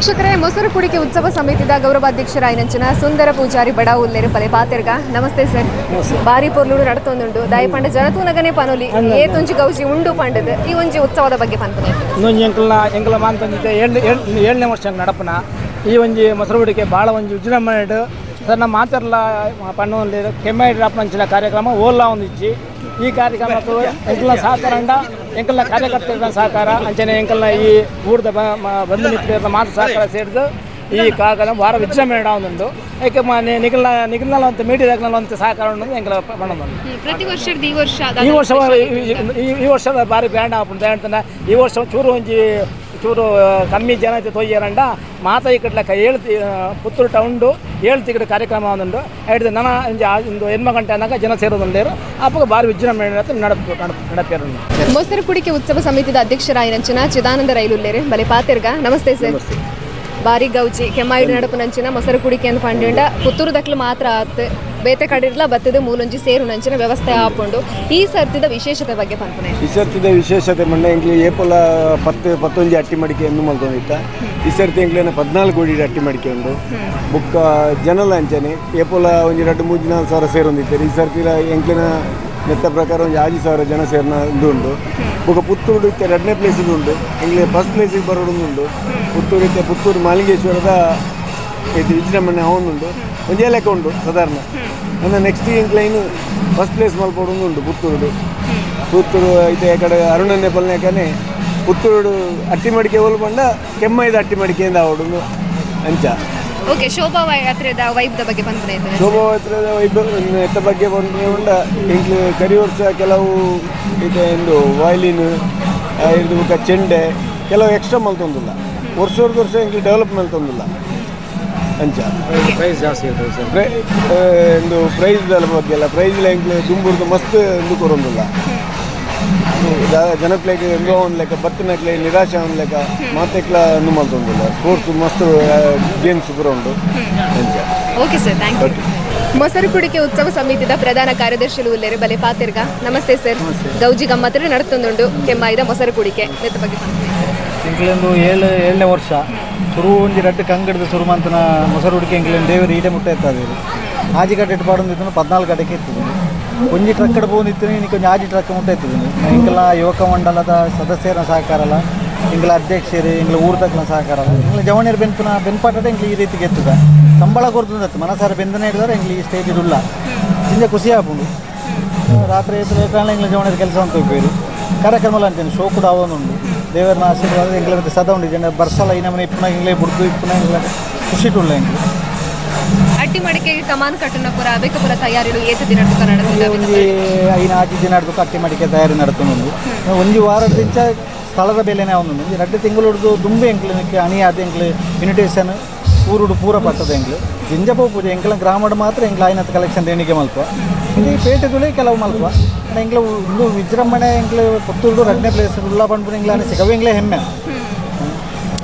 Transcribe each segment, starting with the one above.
ವೀಕ್ಷಕರೇ, ಮೊಸರು ಕುಡಿಕೆ ಉತ್ಸವ ಸಮಿತಿದ ಗೌರವಾಧ್ಯಕ್ಷರಾಯಿನಂಚಿನ ಸುಂದರ ಪೂಜಾರಿ ಬಡ ಉಲ್ಲೇರು ಪಲೆ ಪಾತೆರ್ಗ ನಮಸ್ತೆ ಸರ್. ಬಾರಿ ಪೊರ್ಲುಡು ನಡತೊಂದುಂಡು ದಾಯಿ ಪಂಡ ಜನತೂನಗನೆ ಪನೊಲಿ ಏತೊಂಜಿ ಗೌಜಿ ಉಂಡು ಪಂಡದು ಈ ಒಂಜಿ ಉತ್ಸವದ ಬಗ್ಗೆ ಪನ್ಪನೆ ಎಂಕಲ ಮಾನ್ಪಂಚಾಯತ್ 7ನೇ ವರ್ಷ ನಡಪನ ಈ ಒಂಜಿ ಮೊಸರು ಕುಡಿಕೆ ಭಾಳ ಒಂಜಿ ವಿಜೃಂಭಣೆ ಸರ್. ನಮ್ಮ ಮಾತೆರ್ಲ ಪಣ್ಣಲ್ಲಿ ಕೆಮ್ಮಾಯಿ ರಾಪಂಚಿನ ಕಾರ್ಯಕ್ರಮ ಓಲ್ಲ ಒಂದಿಚ್ಚಿ ಈ ಕಾರ್ಯಕ್ರಮಕ್ಕೆ ಎಂಕಲ್ನ ಸಹಕಾರ ಅಂಡ ಎಂಕಲ್ನ ಕಾರ್ಯಕರ್ತರ ಸಹಕಾರ ಅಂಚನೆ ಎಂಕಲ್ನ ಈ ಊರದ ಬಂಧು ಮಿತ್ರರ ಮಾತು ಸಹಕಾರ ಸೇರಿದು ಈ ಕಾರ್ಯಕ್ರಮ ಭಾಳ ವಿಜೃಂಭಣೆ ಒಂದುಂಡು. ಯಾಕೆ ನಿಖಿಲ್ನಲ್ಲಿ ಅಂತ ಮೀಡಿಯಾದಾಗ್ನಲ್ಲಿ ಅಂತ ಸಹಕಾರ ಉಂಟು ಎಂಕಲ ಪಣ್ಣ ಈ ವರ್ಷದ ಭಾರಿ ಗ್ರ್ಯಾಂಡ್ ಆಗ್ಬಿಟ್ಟು ಹೇಳ್ತಾನೆ. ಈ ವರ್ಷ ಚೂರು ಕಮ್ಮಿ ಜನ ಐತೆ ತೊಯ್ಯರಂಡ ಮಾತ ಈ ಕಟ್ಲಕ್ಕ ಪುತ್ತೂರು ಟೌನ್ಡು 7 ತಿಂಗಳ ಕಾರ್ಯಕ್ರಮ ಒಂದುಂಡು. ಹೇಳಿದೆ ನನ್ನ ಒಂದು 8 ಗಂಟೆ ಅನ್ನಾಗ ಜನ ಸೇರೋದುಂಡೇರು ಅಪ್ಪ ಭಾರಿ ವಿಜೃಂಭಣೆ ನಡಪೇರು. ಮೊಸರು ಕುಡಿಕೆ ಉತ್ಸವ ಸಮಿತಿದ ಅಧ್ಯಕ್ಷರಾಯಿನಂಚಿನ ಚಿದಾನಂದ ರೈಲುಲ್ಲೇರು ಬಲೆ ಪಾತೆರ್ಗ ನಮಸ್ತೆ ಸರ್. ಬಾರಿ ಗೌಜಿ ಕೆಮ್ಮಾಯಿಡು ನಡಪು ನಂಚಿನ ಮೊಸರು ಕುಡಿಕೆ ಅಂತ ಪಂಡ ಪುತ್ತೂರು ದಕ್ಲು ಮಾತ್ರ ಆತ್ ಬೇತೆ ಕಡಿರ್ಲ ಬತ್ತದ ಮೂಲೊಂಜಿ ಸೇರು ನಂಚಿನ ವ್ಯವಸ್ಥೆ ಆಪುಂಡು. ಈ ಸರ್ತಿದ ವಿಶೇಷತೆ ಬಗ್ಗೆ ಪನ್ಪನೆ. ಈ ಸರ್ತಿದ ವಿಶೇಷತೆ ಮಂಡ ಎಂಕ್ಲಿ ಏಪಲ 11 ಅಟ್ಟಿ ಮಡಿಕೆ ಎಂದು ಮಲ್ಕೊಂಡಿತ್ತ. ಈ ಸರ್ತಿ ಎಂಕ್ಲೇನ 14 ಕೋಡಿ ಅಟ್ಟಿ ಮಡಿಕೆ ಉಂಡು. ಬುಕ್ಕ ಜನಲ ಅಂಚನೆ ಏಪಲ ಒಂಜಿ 2-3 ಸಾವಿರ ಸೇರೊಂದಿದ್ದಾರೆ. ಈ ಸರ್ತಿ ಎಂಕ್ಲಿನ ನೆತ್ತ ಪ್ರಕಾರ ಒಂದು 5,000 ಜನ ಸೇರ್ನ ಉಂಡು. ಬುಕ್ಕ ಪುತ್ತೂರು ಇತ್ತೆ 2ನೇ ಪ್ಲೇಸ್ ಉಂಡು. ಎಂಕ್ಲೆ ಫಸ್ಟ್ ಪ್ಲೇಸಿಗೆ ಬರೋದು ಪುತ್ತೂರು ಇತ್ತೆ. ಪುತ್ತೂರು ಮಾಲಿಂಗೇಶ್ವರದ ಇದು ವಿಜೃಂಭಣೆ ಅವನುಂಡು ಒಂದೇ ಲೆಕ್ಕ ಉಂಡು ಸಾಧಾರಣ. ನನ್ನ ನೆಕ್ಸ್ಟ್ ಎಂಕ್ಲೈನು ಫಸ್ಟ್ ಪ್ಲೇಸ್ ಮಲ್ಪಡೋದು ಉಂಟು ಪುತ್ತೂರು ಇದು ಕಡೆ ಅರುಣನ್ನೇ ಪಲ್ನೇಕನೆ ಪುತ್ತೂರು ಅಟ್ಟಿ ಮಡಿಕೆ ಹೋಲ್ ಬಂಡ ಕೆಮ್ಮಾಯಿದ ಅಟ್ಟಿ ಮಡಿಕೆಯಿಂದ ಆವಡುದು ಅಂಚ. ಓಕೆ, ಶೋಭಾಯಾತ್ರೆದ ವೈಬ್ದ ಬಗ್ಗೆ ಬಂದ್ರೆ ಶೋಭಾಯಾತ್ರೆದ ವೈಬ್ ಎತ್ತ ಬಗ್ಗೆ ಬಂದ್ರೆ ಉಂಡ ಎಂಕ್ಲು ಕರಿ ವರ್ಷ ಕೆಲವು ಇದು ಎಂದು ವಾಯ್ಲಿನ್ ಇದು ಚೆಂಡೆ ಕೆಲವು ಎಕ್ಸ್ಟ್ರಾ ಮಲ್ತೊಂದಿಲ್ಲ. ವರ್ಷ ಎಂಕ್ಲು ಡೆವಲಪ್ ಮಲ್ತೊಂದಿಲ್ಲ ಅಂಚ. ಪ್ರೈಸ್ ಜಾಸ್ತಿ ಇರ್ತದೆ ಸರ್. ಒಂದು ಪ್ರೈಸ್ ಬಗ್ಗೆ ಅಲ್ಲ, ಪ್ರೈಸ್ ಎಂಕ್ಲು ದುಂಬುರ್ದು ಮಸ್ತ್ ಎಂದು ಕೊರೊಂದಿಲ್ಲ. ಜನಪ್ಲೇಗೆ ಎಂಗೋ ಒಂದು ಲೆಕ್ಕ ಬತ್ತಿನಕ್ಲೆ ನಿರಾಶೆ ಒಂದು ಲೆಕ್ಕ ಮಾತೆಕ್ಲ ಅನ್ನು ಮಾಡ್ತೊಂದಿಲ್ಲ. ಸ್ಪೋರ್ಟ್ಸ್ ಮಸ್ತ್ ಗೇಮ್ಸ್ ಪೂರ ಉಂಟು ಅಂಚ. Okay sir, thank you. ಮೊಸರು ಕುಡಿಕೆ ಉತ್ಸವ ಸಮಿತಿದ ಪ್ರಧಾನ ಕಾರ್ಯದರ್ಶಿ ಉಲ್ಲೇರು ಬಲೆ ಪಾತೆರ್ಗ ನಮಸ್ತೆ ಸರ್. ಗೌಜಿ ಗಮ್ಮತ್ರ ನಡತೊಂದುಂಡು ಕೆಮ್ಮಾಯಿದ ಮೊಸರು ಕುಡಿಕೆ ನೆತ್ತ ಬಗ್ಗೆ ಎಂಕ್ಲೆಂದು 7ನೇ ವರ್ಷ ಶುರು ಒಂಜಿ 2 ಕಂಗಡದ ಶುರು ಮಂತನ ಮೊಸರು ಹುಡುಕಿ ಎಂಕ್ಲೆಂದು ದೇವರು ಈಡೆ ಮುಟ್ಟ ಎತ್ತದ ಆಜಿ ಕಟ್ಟೆ ಇಟ್ಟು ಪಾಡೊಂದಿತ್ತು 14 ಗಂಟೆಗೆ ಇರ್ತದೆ. ಒಂಜಿ ಟ್ರಕ್ಕಡ್ പോകുന്നിತ್ತು ನೀನು ಕೊಂಚ ಆಜಿ ಟ್ರಕ್ ಮುಟ್ಟ ಎತ್ತದ ಎಂಕಲ ಯುವಕ ಮಂಡಲದ ಸದಸ್ಯರ ಸಹಕಾರ ಅಲ್ಲ, ಎಂಗ್ಲ ಅಧ್ಯಕ್ಷರು ಎಂಗ್ಲ ಊರ್ದಕ್ಲ ಸಹಕಾರ ಅಲ್ಲ, ಎಂಗ್ಲ ಜವಣಿಯರು ಬೆನ್ಪಾಟದ ಎಂಗ್ಲ ಈ ರೀತಿಗೆ ಎತ್ತದ ಸಂಬಳ ಕೊಡ್ತದತ್ತು ಮನಸಾರ ಬೆಂದನೆ ಹಿಡಿದ್ರೆ ಎಂಗ್ಲಿ ಈ ಸ್ಟೇಜ್ ಇಡಲ್ಲ ಇಂಜ ಖುಷಿ ಆಗ್ಬೋದು. ರಾತ್ರಿ ಎತ್ತಲ ಎಂಗ್ಲ ಜವಣಿಯರ ಕೆಲಸ ಅಂತ ಹೋಗ್ಬೇರು ಕಾರ್ಯಕ್ರಮ ಅಂತೇನೆ ಶೋ ಕೂಡ ಅವನುಂಡು. ದೇವರನ್ನ ಆಶೀರ್ವಾದ ಎಂಗ್ಲ ಮತ್ತೆ ಸದಾ ಉಂಟು ಜನ ಬರ್ಸಲ್ಲ ಈ ನಮ್ಮನೆ ಇಪ್ಪನ ಎಂಗ್ಲೇ ಬಿಡ್ದು ಇಪ್ಪನ ಎಂಗ್ಲ ಖುಷಿ ಟುಳ್ಳ ಎಂಗ್ಲು ಅಟ್ಟಿ ಮಡಿಕೆಗೆ ಕಮಾನ್ ಕಟ್ಟನ ಪುರ ಬೇಕ ಪುರ ತಯಾರಿಗಳು ಏತ ದಿನ ಒಂಜಿ 5 ದಿನ ನಡ್ದು ಅಟ್ಟಿ ಮಡಿಕೆ ತಯಾರಿ ನಡ್ತೊಂದು ಒಂಜಿ ವಾರದಿಂಚ ಸ್ಥಳದ ಬೆಲೆನೇ ಅವನು 2 ತಿಂಗಳು ಹಿಡಿದು ದುಂಬೆ ಎಂಕ್ಲಕ್ಕೆ ಅಣಿಯಾದ ಎಂಕ್ಲು ಇನ್ವಿಟೇಷನ್ ಊರುಡು ಪೂರ ಪಟ್ಟದ ಎಂಕ್ಲು ಜಿಂಜಪ್ಪ ಪೂಜೆ ಎಂಕ್ಲ ಗ್ರಾಮಡ್ ಮಾತ್ರ ಎಂಕ್ಲ ಆಯ್ನತ್ ಕಲೆಕ್ಷನ್ ದೇಣಿಗೆ ಮಲ್ಪುವ ಇಲ್ಲಿ ಪೇಟೆದುಳೆ ಕೆಲವು ಮಲ್ಪುವ ಎಂಕ್ಲ ಒಂದು ವಿಜೃಂಭಣೆ ಎಂಕ್ಲು ಪುತ್ತೂರು 2ನೇ ಪ್ಲೇಸ್ ಉಲ್ಲ ಬಂದ್ಬಿಟ್ಟು ಎಂಗ್ಲ ಸಿಗವೆ ಎಂಗ್ಲೇ ಹೆಮ್ಮೆ.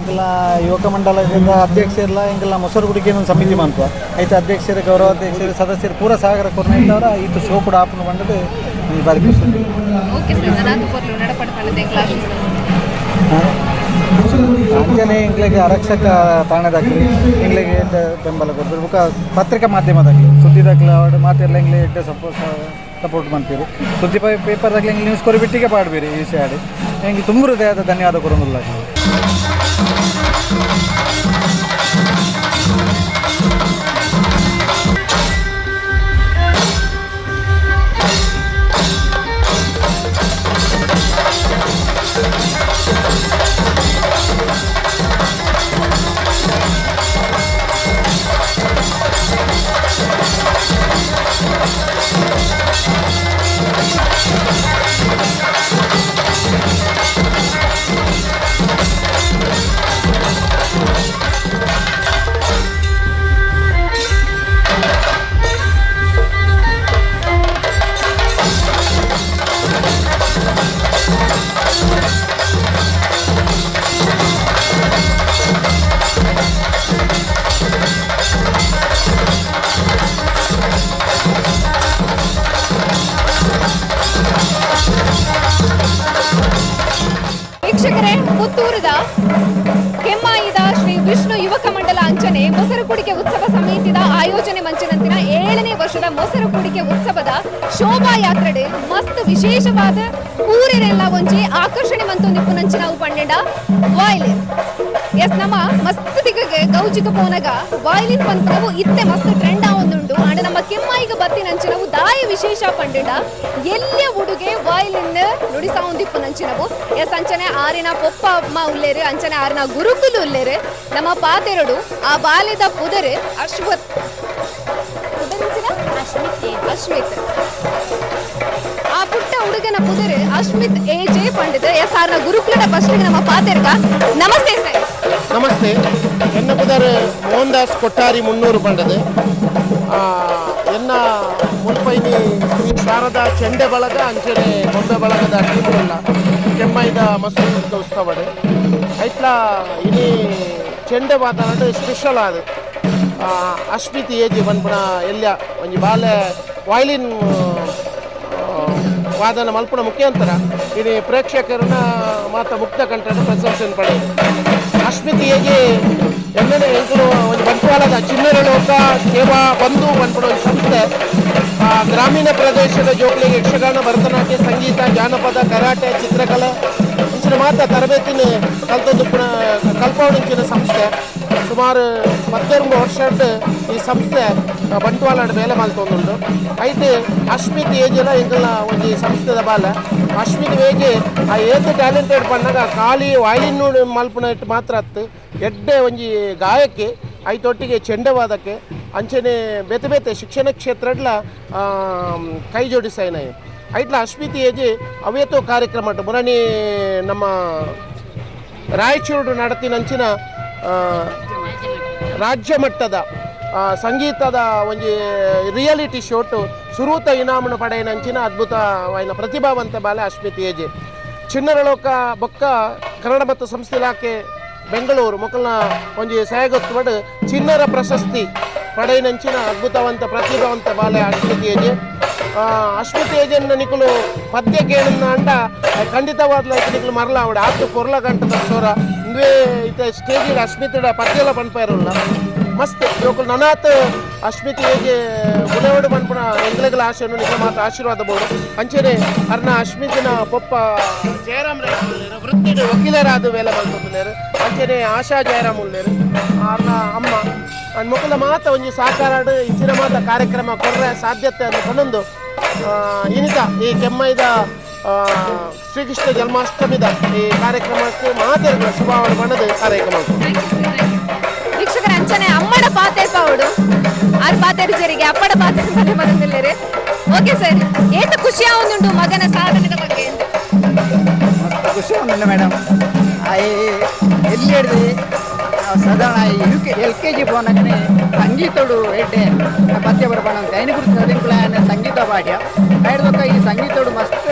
ಎಂಗ್ಲ ಯುವಕ ಮಂಡಲದ ಅಧ್ಯಕ್ಷರೆಲ್ಲ ಎಂಗ್ಲ ಮೊಸರು ಕುಡಿಕೆ ಒಂದು ಸಮಿತಿ ಮಲ್ಪುವ ಆಯ್ತು. ಅಧ್ಯಕ್ಷರು ಗೌರವಾಧ್ಯಕ್ಷರು ಸದಸ್ಯರು ಪೂರ ಸಹಕಾರ ಕೊರ್ನಿದ್ದವರ ಈತು ಶೋ ಕೂಡ ಆಪನು ಬಂದದ್ದು ಬಾರಿ ಖುಷಿ. ಅಂಜನೆ ಎಂಗ್ಲಿಗೆ ಆರಕ್ಷಕ ತಾಣದಾಗಲಿ ಎಂಗ್ಲಿಗೆ ಬೆಂಬಲ ಕೊಡ್ತಾರೆ. ಬುಕ್ಕ ಪತ್ರಿಕಾ ಮಾಧ್ಯಮದಾಗಲಿ ಸುದ್ದಿದಾಗಲಿ ಮಾತೆಲ್ಲ ಎಂಗ್ಲಿ ಎಡ್ಡೆ ಸಪೋರ್ಟ್ ಮಾಡ್ತೀರಿ. ಸುದ್ದಿ ಪೇಪರ್ದಾಗಲಿ ಎಂಗ್ಲಿ ನ್ಯೂಸ್ ಕೊರಿಬಿಟ್ಟಿಗೆ ಪಾಡ್ಬೇರಿ ಈ ವಿಷಯ ಆಡಿ ಎಂಗೆ ತುಂಬ ಹೃದಯದ ಧನ್ಯವಾದ ಕೊಡೋದಿಲ್ಲ. ವೀಕ್ಷಕರೇ, ಪುತ್ತೂರದ ಕೆಮ್ಮಾಯಿದ ಶ್ರೀ ವಿಷ್ಣು ಕುಡಿಕೆ ಉತ್ಸವ ಸಮಿತಿದ ಆಯೋಜನೆ ಮಂಚಿನಂತಿನ 7ನೇ ವರ್ಷದ ಮೊಸರು ಕುಡಿಕೆ ಉತ್ಸವದ ಶೋಭಾ ಯಾತ್ರೆ ಮಸ್ತ್ ವಿಶೇಷವಾದ ಊರಿನೆಲ್ಲ ಒಂಜಿ ಆಕರ್ಷಣೆ ಮಂತೊಂದಿಪ್ಪುನಂಚಿ ನಾವು ಪಂಡೆಂಡ ವಾಯ್ಲಿನ್ ಎಸ್ ನಮ್ಮ ಮಸ್ತ್ ದಿಗಗೆ ಗೌಜಿಗೆ ಪೋನಗ ವಾಯ್ಲಿನ್ ಪಂಪನವು ಇತ್ತೆ ಮಸ್ತ್ ಟ್ರೆಂಡ್ ಆವೊಂದುಂಡು ಅಂಡ್ ನಮ್ಮ ಕೆಮ್ಮಾಯಿಗ ಬತ್ತಿನಂಚಿ ನಾವು ದಾಯ ವಿಶೇಷ ಪಂಡೆಂಡ ಎಲ್ಲ ಉಡುಗೆ ವಾಯ್ಲಿನ್ ನುಡಿಸಾವುಂದಿಪ್ಪುನಂಚಿ ನಾವು ಎಸ್ ಅಂಚನೆ ಆರಿನ ಪೊಪ್ಪ ಅಮ್ಮ ಉಲ್ಲೇರು ಅಂಚನೆ ಆರಿನ ಗುರುಕುಲು ಉಲ್ಲೇರು ನಮ್ಮ ಪಾತೆರಡು ಆ ಬಾಲ್ಯದ ಪುದರೆ ಅಶ್ವತ್ ಅಶ್ಮಿತ್ ಆ ಪುಟ್ಟ ಹುಡುಗನ ಪುದರೆ ಅಶ್ಮಿತ್ ಏಜೆ ಪಂಡಿತ ಎಸ್ ಆರ್ನ ಗುರುಕುಲದ ಫಸ್ಟಿಗೆ ನಮ್ಮ ಪಾತೆರ್ಗ ನಮಸ್ತೆ ಸರ್ ನಮಸ್ತೆ ಎನ್ನ ಪುದರ್ ಮೋಹನ್ ದಾಸ್ ಕೊಟ್ಟಾರಿ ಮುನ್ನೂರು ಪಂಡದು ಎನ್ನ ಮುಲ್ಪೈನಿ ಶ್ರೀ ಶಾರದಾ ಚೆಂಡೆ ಬಳಗ ಅಂಚನೆ ಬೊಂಬೆ ಬಳಗದ ಟೀಮ್ಗಳ ಕೆಮ್ಮೈದ ಮಸೂರು ಉತ್ಸವಡ್ ಐಟ್ಲ ಇನಿ ಚೆಂಡೆ ಮಾತನಾಡು ಸ್ಪೆಷಲ್ ಆದ ಅಶ್ಮಿತ್ ಏಜಿ ಪನ್ಪುನ ಎಲ್ಲ ಒಂಜಿ ಬಾಲೆ ವಾಯ್ಲಿನ್ ವಾದನ ಮಲ್ಪುನ ಮುಖ್ಯಾಂತರ ಇನಿ ಪ್ರೇಕ್ಷಕರನ್ನ ಮಾತ ಮುಕ್ತ ಕಂಠದ ಪ್ರಶಂಸೆಯನ್ನು ಪಡೆಯುದು ಅಶ್ಮಿತ್ ಏಜಿ ಎಣ್ಣೆ ಎಂಕಲು ಒಂದು ಬಂಟ್ವಾಳದ ಚಿನ್ನರ ಲೋಕ ಸೇವಾ ಬಂಧು ಪನ್ಪುನ ಒಂದು ಸಂಸ್ಥೆ ಗ್ರಾಮೀಣ ಪ್ರದೇಶದ ಜೋಕ್ಲಿಗೆ ಯಕ್ಷಗಾನ ಭರತನಾಟ್ಯ ಸಂಗೀತ ಜಾನಪದ ಕರಾಟೆ ಚಿತ್ರಕಲೆ ಇಂಚಿನ ಮಾತ ತರಬೇತಿನ ಕಲ್ತೊಂದುಪ್ಪುನ ಕಲ್ಪವಣಿಂಚಿನ ಸಂಸ್ಥೆ ಸುಮಾರು 12 ವರ್ಷದ ಈ ಸಂಸ್ಥೆ ಬಂಟ್ವಾಳ ಮೇಲೆ ಮಲ್ತೊಂದುಂಡು ಐತೆ ಅಶ್ಮಿತ್ ಏಜೆಲ್ಲ ಎಂಕಲ್ನ ಒಂದು ಸಂಸ್ಥೆದ ಬಾಲ ಅಶ್ಮಿತ್ ಏಜೆ ಆ ಏತ್ ಟ್ಯಾಲೆಂಟೆಡ್ ಪಣ್ಣಾಗ ಖಾಲಿ ವಾಯ್ಲಿನ್ ಮಲ್ಪುನ ಇಟ್ಟು ಮಾತ್ರ ಹತ್ತು ಎಡ್ಡೆ ಒಂಜಿ ಗಾಯಕ್ಕೆ ಐತೊಟ್ಟಿಗೆ ಚೆಂಡವಾದಕ್ಕೆ ಅಂಚನೆ ಬೇತೆ ಬೇತೆ ಶಿಕ್ಷಣ ಕ್ಷೇತ್ರಡ್ಲ ಕೈ ಜೋಡಿಸಾಯ್ನ ಐಟ್ಲ ಅಶ್ಮಿತ್ ಏಜೆ ಅವೇತೋ ಕಾರ್ಯಕ್ರಮ ಮುರಣಿ ನಮ್ಮ ರಾಯಚೂರು ನಡತಿನಂಚಿನ ರಾಜ್ಯ ಮಟ್ಟದ ಸಂಗೀತದ ಒಂದು ರಿಯಾಲಿಟಿ ಶೋಟು ಸುರೂತ ಇನಾಮನು ಪಡೆಯನಂಚಿನ ಅದ್ಭುತವಾದ ಪ್ರತಿಭಾವಂತ ಬಾಲೆ ಅಶ್ಮಿತ್ ಏಜೆ ಚಿನ್ನರ ಲೋಕ ಬೊಕ್ಕ ಕನ್ನಡ ಮತ್ತು ಸಂಸ್ಥೆ ಇಲಾಖೆ ಬೆಂಗಳೂರು ಮೊಕಲ್ನ ಒಂದು ಸಹಗೊತ್ತುವಡು ಚಿನ್ನರ ಪ್ರಶಸ್ತಿ ಪಡೆಯನಂಚಿನ ಅದ್ಭುತವಂತ ಪ್ರತಿಭಾವಂತ ಬಾಲೆ ಅಶ್ಮಿತ್ ಏಜೆ ಅಶ್ಮಿತ್ ಏಜನ್ನ ನಿಕಲು ಪದ್ಯ ಕೇಳನ್ನ ಅಂಡ ಖಂಡಿತವಾದ ನಿಕಲು ಮರಲ ಅವಡ ಆತು ಕೊರ್ಲ ಗಂಟದ ಸೋರ ಇಂದುವೇ ಇತ ಸ್ಟೇಜಿಗೆ ಅಶ್ಮಿತಡ ಪದ್ಯಲ ಪನ್ಪಾಯಿರಲ್ಲ ಮಸ್ತ್ ಜೋಕುಲು ನನಾತ್ ಅಶ್ಮಿತ್ ಏಜೆ ಗುಣವಡು ಪನ್ಪುನ ಎಂಗ್ಲೆಗಳ ಆಶೆಯನ್ನು ನಿಜ ಮಾತ್ರ ಆಶೀರ್ವಾದ ಬೋದು ಅಂಚನೆ ಅರ್ನ ಅಶ್ಮಿತಿನ ಪೊಪ್ಪ ಜಯರಾಮ್ ರೇರು ವೃತ್ತಿಡು ವಕೀಲರಾದ ವೇಲೆ ಮಲ್ಪುತ್ತಲೇರು ಅಂಚನೆ ಆಶಾ ಜಯರಾಮ್ ಉಳ್ಳೇರು ಅರ್ನ ಅಮ್ಮ ಅಂಡ್ ಮೊಕಲ ಮಾತ ಒಂಜಿ ಸಾಕಾರಾಡು ಇಚ್ಚಿನ ಮಾತ ಕಾರ್ಯಕ್ರಮ ಕೊರ್ರೆ ಸಾಧ್ಯತೆ ಅಂತ ಪನ್ನೊಂದು ಇನಿತ ಈ ಕೆಮ್ಮೈದ ಶ್ರೀಕೃಷ್ಣ ಜನ್ಮಾಷ್ಟಮಿದ ಈ ಕಾರ್ಯಕ್ರಮಕ್ಕೆ ಮಾತಾಡಿದ ಶುಭಾವಣೆ ಪಣ್ಣದು ಕಾರ್ಯಕ್ರಮ ವೀಕ್ಷಕರ ಅಂಚನೆ ಅಮ್ಮಡ ಪಾತೆರ್ಪಾವಡು ಆರು ಪಾತೆರ್ಜರಿಗೆ ಅಪ್ಪಡ ಪಾತೆರ್ ಬಂದಿಲ್ಲೇರಿ ಓಕೆ ಸರ್ ಏನು ಖುಷಿ ಆವೊಂದುಂಡು ಮಗನ ಸಾಧನೆದ ಬಗ್ಗೆ ಮಸ್ತ್ ಖುಷಿ ಆವೊಂದುಂಡು ಮೇಡಮ್ ಎಲ್ಲಿ ಹಿಡಿದು ಸಾಧಾರಣ LKG ಪೋನಕ್ಕೆ ಸಂಗೀತಡು ಎಡ್ಡೆ ಪದ್ಯ ಬರ್ಪಣ ಅಂತ ಐನು ಗುರುತು ಅದಿಂಕುಳ ಸಂಗೀತ ಪಾಠ್ಯ ಹಿಡ್ದೊಕ್ಕ ಈ ಸಂಗೀತಡು ಮಸ್ತ್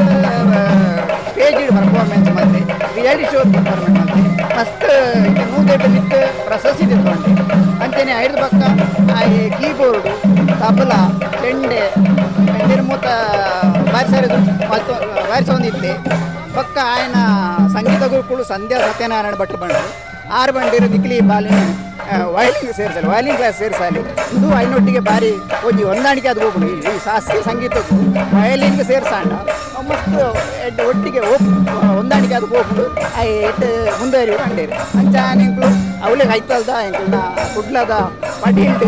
ಸ್ಟೇಜ್ ಪರ್ಫಾರ್ಮೆನ್ಸ್ ಮತ್ತೆ ರಿಯಾಲಿಟಿ ಶೋ ಪರ್ಫಾರ್ಮೆನ್ಸ್ ಮತ್ತೆ ಮಸ್ತ್ ನೂದೆಟ್ಟು ನಿತ್ತು ಪ್ರಶಸ್ತಿ ತಿಳ್ಕೊಂಡೆ ಅಂಚನೆ ಹಿಡ್ದು ಪಕ್ಕ ಆ ಕೀಬೋರ್ಡು ತಬಲ ಚೆಂಡೆ ಮೂತ ಬಾರಿಸೋದು ಮತ್ತು ಬಾರಿಸೊಂದಿತ್ತೆ ಪಕ್ಕ ಆಯ್ನ ಸಂಗೀತ ಗುರುಕುಳು ಸಂಧ್ಯಾ ಸತ್ಯನಾರಾಯಣ ಭಟ್ರು ಬಂದರು 6 ಬಂಡಿರು ನಿಕ್ಲಿ ಬಾಲಿನ ವಯಲಿನ್ ಸೇರಿಸಲಿ ವಯಲಿನ್ ಕ್ಲಾಸ್ ಸೇರಿಸಲಿ ಇದು ಐನೊಟ್ಟಿಗೆ ಬಾರಿ ಒಂಜಿ ಹೊಂದಾಣಿಕೆ ಅದು ಹೋಗ್ಬಿಡು ಈ ಶಾಸ್ತ್ರೀಯ ಸಂಗೀತಕ್ಕೂ ವಯಲಿನ್ಗೆ ಸೇರಿಸಾಂಡ ಮಸ್ತ್ ಒಟ್ಟಿಗೆ ಹೊಂದಾಣಿಕೆ ಅದು ಹೋಗ್ಬಿಡು ಎಟ್ಟು ಮುಂದುವರಿಯುವ ಅಂಡೇರು ಅಂಚ ಎಂಕ್ಲು ಅವಳಿಗೆ ಐತಲ್ದ ಎಂಕ್ಲನ ಕುಡ್ಲದ ಪಟೀಲ್ಡ್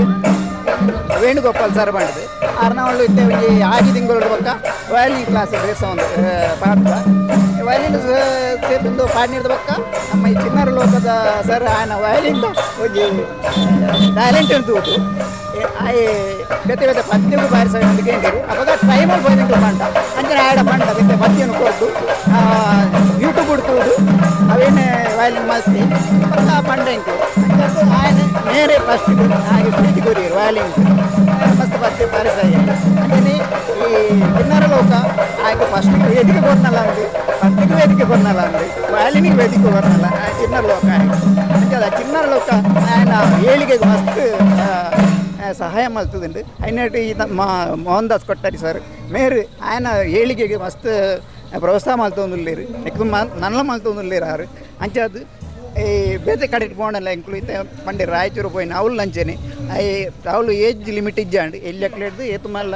ವೇಣುಗೋಪಾಲ್ ಸರ್ ಮಾಡಿದೆ ಅರ್ನವಳ್ಳು ಇತ್ತೆ ಒಂಜಿ 6 ತಿಂಗಳು ಪಕ್ಕ ವಯಲಿನ್ ಕ್ಲಾಸ್ ಸೇರಿಸ ಒಂದು ಪಾತ್ರ ವಯಲಿನ್ ಸೇರಿದ್ದು ಪಾಡಿನಿರ್ದ ಪಕ್ಕ ನಮ್ಮ ಈ ಚಿನ್ನರ ಲೋಕದ ಸರ್ ಆಯ್ನ ವಯಲಿನ್ ಒಂಜಿ ಟ್ಯಾಲೆಂಟ್ ಇರ್ಬೋದು ಬೇತೆ ಬೇತೆ ಪದ್ಯಗೂ ಬಾರಿಸ ಒಂದು ಕೇಳಿದ್ರು ಅವಾಗ ಟೈಮಲ್ಲಿ ಬೈದಿಟ್ಟು ಪಂಡ ಅಂಚನೆ ಆಡ ಪಂಡ ಅದಕ್ಕೆ ಪದ್ಯನು ಕೊಟ್ಟು ಯೂಟ್ಯೂಬ್ ಹುಡ್ಕೋದು ಅವೇನೇ ವಯಲಿನ್ ಮಲ್ತಿ ಪಕ್ಕ ಪಂಡ ಇಂಕು ఆయన నేనే ఫస్ట్ నాకు ప్రీతి కొరియారు వాలింగ్ మస్తు పత్తి పరిసాయి అంటే ఈ చిన్నరలో ఒక ఆయన ఫస్ట్ వేదిక కొన్నాలా ఉంది పత్తికి వేదిక కొన్నాలా ఉంది వాలినికి వేదిక కొన్నాలా ఆ చిన్నరలో ఒక అంటే అది చిన్నరలో ఒక ఆయన ఏಳಿಗೆ మస్తు ಸಹಾಯ ಮಾಡ್ತದಂడి అయినట్టు ಈ మా మోహన్ దాస్ కొట్టారి సార్ మేరు ఆయన ఏಳಿಗೆ మస్తు ಪ್ರೋತ್ಸಾಹ ಮಾಡ್ತೊಂದುಲ್ಲೇರು ನೆಕ್ದು ನನ್ನ ಮಾಡ್ತೊಂದುಲ್ಲೇರು ಆರು ಅಂಚೆ ಅದು ಈ ಬೇತೆ ಕಡೆ ಪೋಣಲ್ಲ ಎಂಕ್ಲು ಇತ್ತ ಪಂಡೆ ರಾಯಚೂರು ಪೋಯಿನ ಅವಳು ನಂಚೇನೆ ಅವಳು ಏಜ್ ಲಿಮಿಟ್ ಇಜ್ಜಾಂಡು ಎಲ್ಲಿಡ್ದು ಏತುಮಲ್ಲ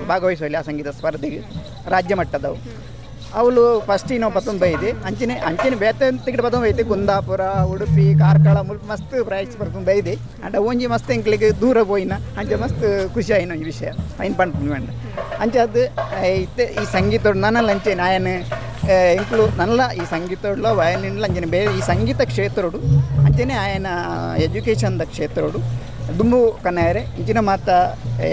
ಭಾಗವಹಿಸಲಿ ಆ ಸಂಗೀತ ಸ್ಪರ್ಧೆಗೆ ರಾಜ್ಯ ಮಟ್ಟದವು ಅವಳು ಫಸ್ಟ್ ಇನ್ನೂ ಪತ್ತೊಂದು ಬೈದೆ ಅಂಚನೆ ಬೇತೆ ತಿಕ್ಕಡ ಪತ್ತೊಂದು ಬೈತೆ ಕುಂದಾಪುರ ಉಡುಪಿ ಕಾರ್ಕಳ ಮಸ್ತ್ ಪ್ರೈಸ್ ಬರ್ತೊಂದು ಬೈದೆ ಅಂಡ ಒಂಜಿ ಮಸ್ತ್ ಎಂಕ್ಲಿಗೆ ದೂರ ಪೋಯಿನ ಅಂಚೆ ಮಸ್ತ್ ಖುಷಿ ಆಯ್ನ ಒಂಜಿ ವಿಷಯ ಐನ್ ಪಂಡ್ ಬೇಡ ಅಂಚೆ ಅದು ಇತ್ತೆ ಈ ಸಂಗೀತ ನನ್ನಲ್ಲಿ ಅಂಚೆನೆ ಆಯನ ಎಂಕ್ಲು ನಲ್ಲ ಈ ಸಂಗೀತಡ್ಲ ವಯಲಿನ್ಲ ಅಂಚನೆ ಬೇರೆ ಈ ಸಂಗೀತ ಕ್ಷೇತ್ರಡು ಅಂಚನೆ ಆಯನ ಎಜುಕೇಷನ್ದ ಕ್ಷೇತ್ರಡು ದುಂಬು ಕನ್ನಾಯರೆ ಇಂಚಿನ ಮಾತ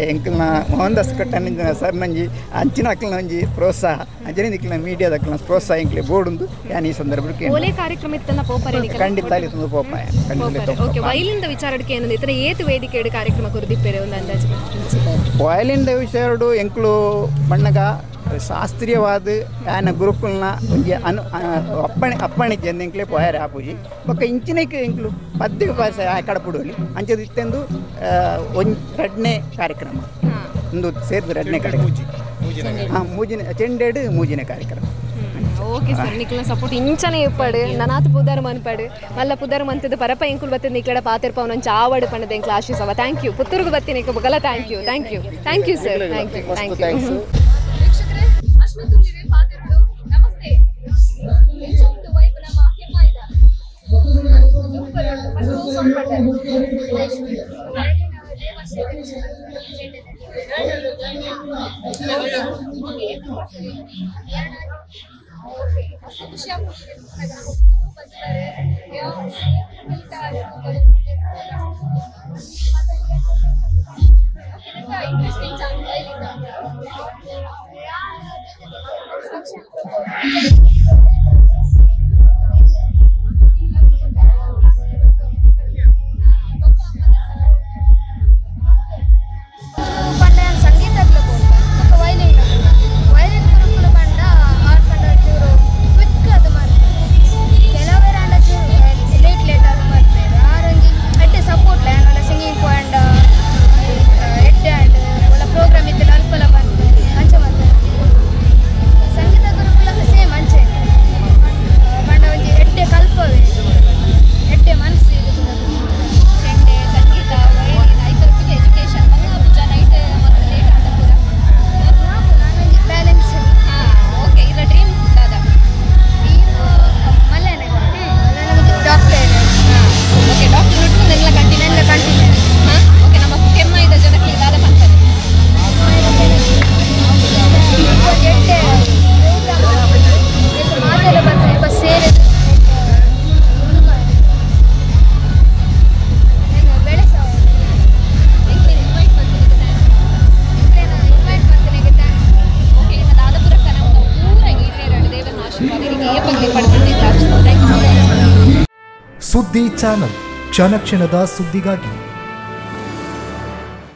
ಎಂಕ್ಲನ ಮೋಹನ್ ದಾಸ್ ಕಟ್ಟನ ಸರ್ ನಂಜಿ ಅಂಚಿನ ಅಕ್ಲನ ಒಂಜಿ ಪ್ರೋತ್ಸಾಹ ಅಂಚನೆ ನಿಕ್ಲಿನ ಮೀಡಿಯಾದ ಅಕ್ಲನ ಪ್ರೋತ್ಸಾಹ ಎಂಕ್ಲೆ ಬೋರ್ಡುಂದು ಯಾನ್ ಈ ಸಂದರ್ಭಕ್ಕೆ ಓಲೆ ಕಾರ್ಯಕ್ರಮ ಇತ್ತಲ್ಲ ಪೋಪರೆ ಖಂಡಿತ ಅಲ್ಲಿ ತುಂಬ ಪೋಪಾಯ ಓಕೆ ವಯಲಿನ್ದ ವಿಚಾರಕ್ಕೆ ಏನು ಇತರ ಏತು ವೇದಿಕೆ ಕಾರ್ಯಕ್ರಮ ಕುರಿದಿಪ್ಪೇರೆ ಒಂದು ಅಂದಾಜು ವಯಲಿನ್ದ ವಿಷಯಡು ಎಂಕ್ಲು ಬಣ್ಣಗ ಶಾಸ್ತ್ರೀಯವಾದ ಆಯನ ಗುರುಕುಲ್ನ ಒಂಜಿ ಅಪ್ಪಣಿಗೆ ಎಂಕ್ಲೆ ಪೋಯಾರೆ ಆಪುಜಿ ಬೊಕ್ಕ ಇಂಚಿನಕ್ಕೆ ಎಂಕ್ಲು ಪದ್ಯ ಪಾಸ ಕಡಪುಡೋಲಿ ಅಂಚದು ಇತ್ತೆಂದು ಒಂದು ರಡ್ನೇ ಕಾರ್ಯಕ್ರಮ ಒಂದು ಸೇರಿದ ರಡ್ನೇ ಕಾರ್ಯಕ್ರಮ ಮೂಜಿನ ಚೆಂಡೆಡು ಮೂಜಿನ ಕಾರ್ಯಕ್ರಮ ಓಕೆ ಸರ್ ನಿಕ್ಲ ಸಪೋರ್ಟ್ ಇಂಚನೆ ಇಪ್ಪಡು ನನಾತ್ ಪುದರ್ ಮನ್ಪಡು ಮಲ್ಲ ಪುದರ್ ಮಂತದ ಪರಪ ಎಂಕುಲ್ ಬತ್ತದ ನಿಕ್ಲಡ ಪಾತಿರ್ಪ ಅವನೊಂಚ ಆವಡು ಪಣ್ಣದ ಎಂಕ್ಲ ಆಶೀಸವ ಥ್ಯಾಂಕ್ ಯು ಪುತ್ತೂರ್ಗು ಬತ್ತಿ ನಿಕ್ಕ ಬಗಲ thank you sir thank you ಅಶ್ಮತುಲ್ಲಿವೆ ಪಾತಿರುಡು ನಮಸ್ತೆ ಇಂಚೊಂದು ವೈಬ್ ನಮ್ಮ ಕೆಮ್ಮಾಯಿದ ಸೂಪರ್ ಫಸ್ಟ್ ಸಾಂಗ್ ಸುದ್ದಿ ಚಾನಲ್ ಕ್ಷಣ ಕ್ಷಣದ ಸುದ್ದಿಗಾಗಿ